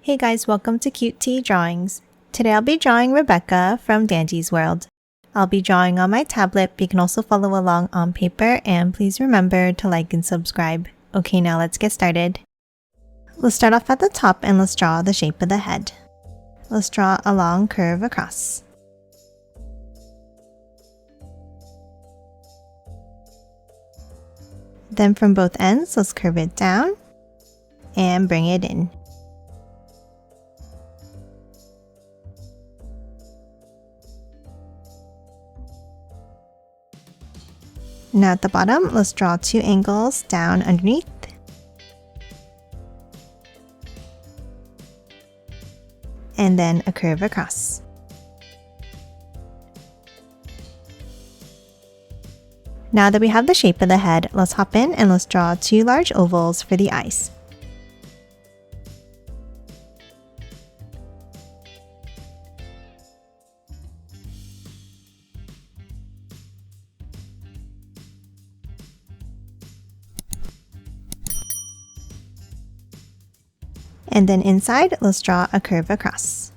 Hey guys, welcome to Cute Tea Drawings. Today I'll be drawing Rebecca from Dandy's World. I'll be drawing on my tablet, but you can also follow along on paper, and please remember to like and subscribe. Okay, now let's get started. Let's start off at the top and let's draw the shape of the head. Let's draw a long curve across. Then from both ends, let's curve it down and bring it in. Now at the bottom, let's draw two angles down underneath. And then a curve across. Now that we have the shape of the head, let's hop in and let's draw two large ovals for the eyes. And then inside, let's draw a curve across.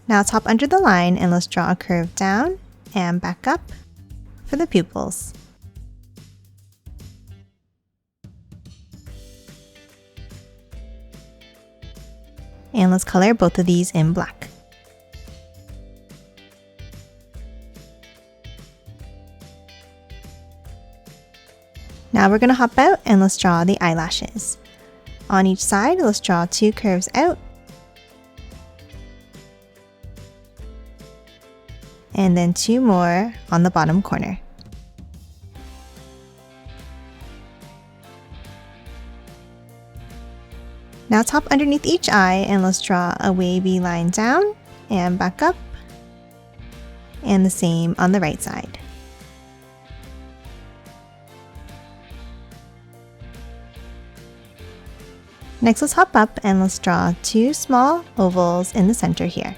Now let's hop under the line and let's draw a curve down and back up for the pupils. And let's color both of these in black. Now we're going to hop out and let's draw the eyelashes. On each side, let's draw two curves out. And then two more on the bottom corner. Now top underneath each eye and let's draw a wavy line down and back up. And the same on the right side. Next, let's hop up and let's draw two small ovals in the center here.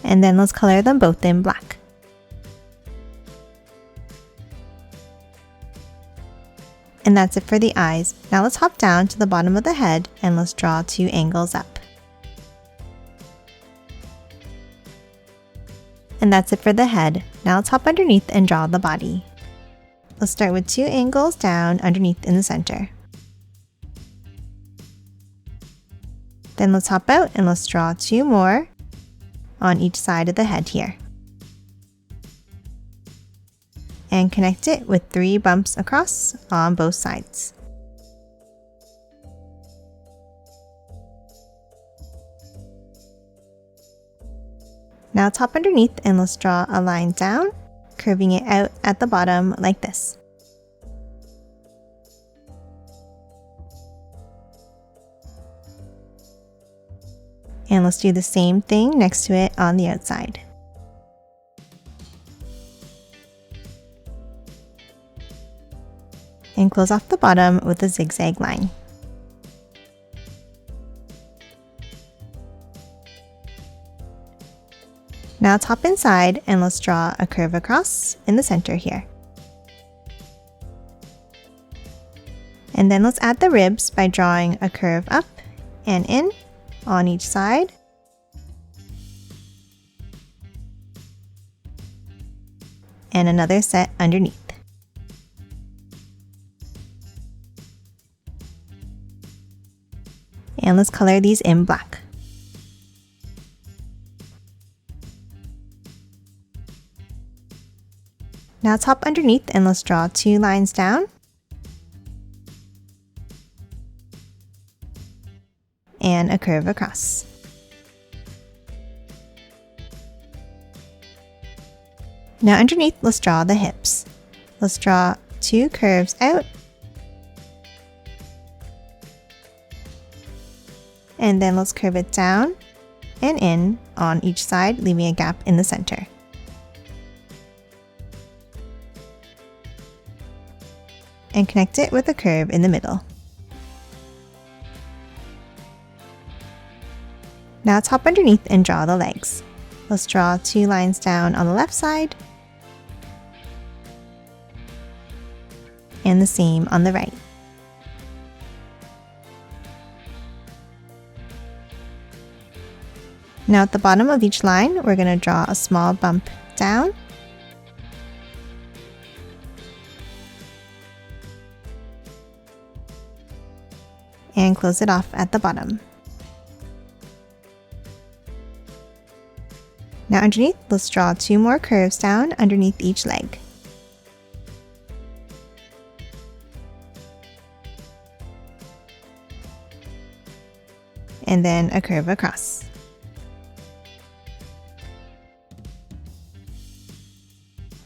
And then let's color them both in black. And that's it for the eyes. Now let's hop down to the bottom of the head and let's draw two angles up. And that's it for the head. Now let's hop underneath and draw the body. Let's start with two angles down underneath in the center. Then let's hop out and let's draw two more on each side of the head here. And connect it with three bumps across on both sides. Now let's hop underneath and let's draw a line down, curving it out at the bottom like this. And let's do the same thing next to it on the outside. And close off the bottom with a zigzag line. Now let's hop inside and let's draw a curve across in the center here. And then let's add the ribs by drawing a curve up and in on each side. And another set underneath. And let's color these in black. Now let's hop underneath and let's draw two lines down. And a curve across. Now underneath, let's draw the hips. Let's draw two curves out. And then let's curve it down and in on each side, leaving a gap in the center. And connect it with a curve in the middle. Now let's hop underneath and draw the legs. Let's draw 2 lines down on the left side and the same on the right. Now at the bottom of each line, we're going to draw a small bump down and close it off at the bottom. Now underneath, let's draw 2 more curves down underneath each leg. And then a curve across.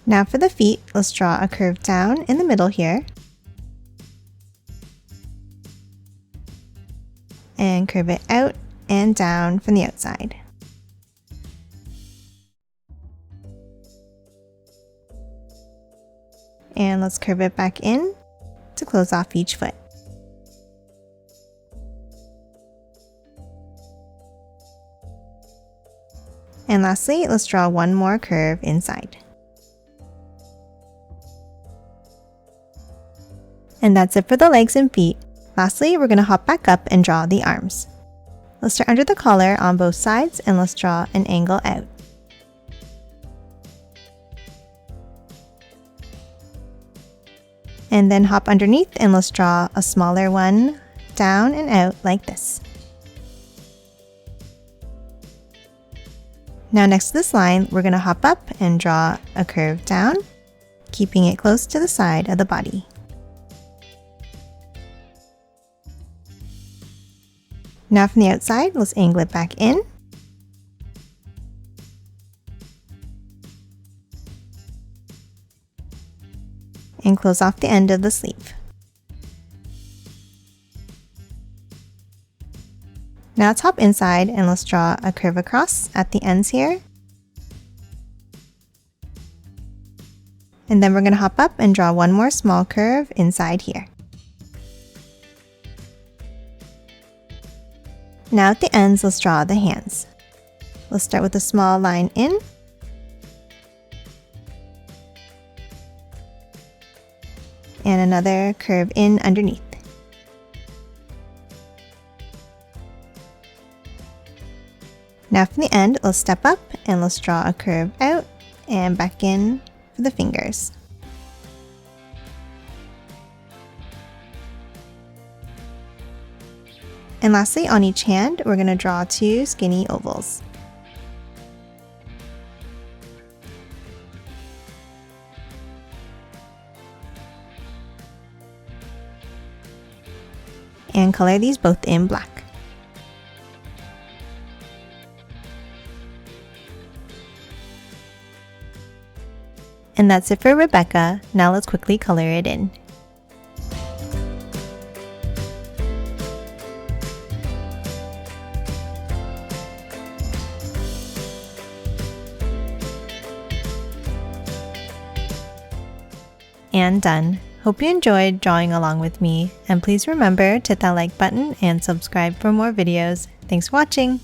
Now for the feet, let's draw a curve down in the middle here. And curve it out and down from the outside. And let's curve it back in to close off each foot. And lastly, let's draw 1 more curve inside. And that's it for the legs and feet. Lastly, we're going to hop back up and draw the arms. Let's start under the collar on both sides and let's draw an angle out. And then hop underneath and let's draw a smaller one down and out like this. Now next to this line, we're going to hop up and draw a curve down, keeping it close to the side of the body. Now from the outside, let's angle it back in. And close off the end of the sleeve. Now let's hop inside and let's draw a curve across at the ends here. And then we're going to hop up and draw 1 more small curve inside here. Now at the ends, let's draw the hands. Let's start with a small line in. And another curve in underneath. Now from the end, let's step up and let's draw a curve out and back in for the fingers. And lastly, on each hand, we're going to draw 2 skinny ovals. And color these both in black. And that's it for Rebecca. Now let's quickly color it in. And done. Hope you enjoyed drawing along with me, and please remember to hit that like button and subscribe for more videos. Thanks for watching!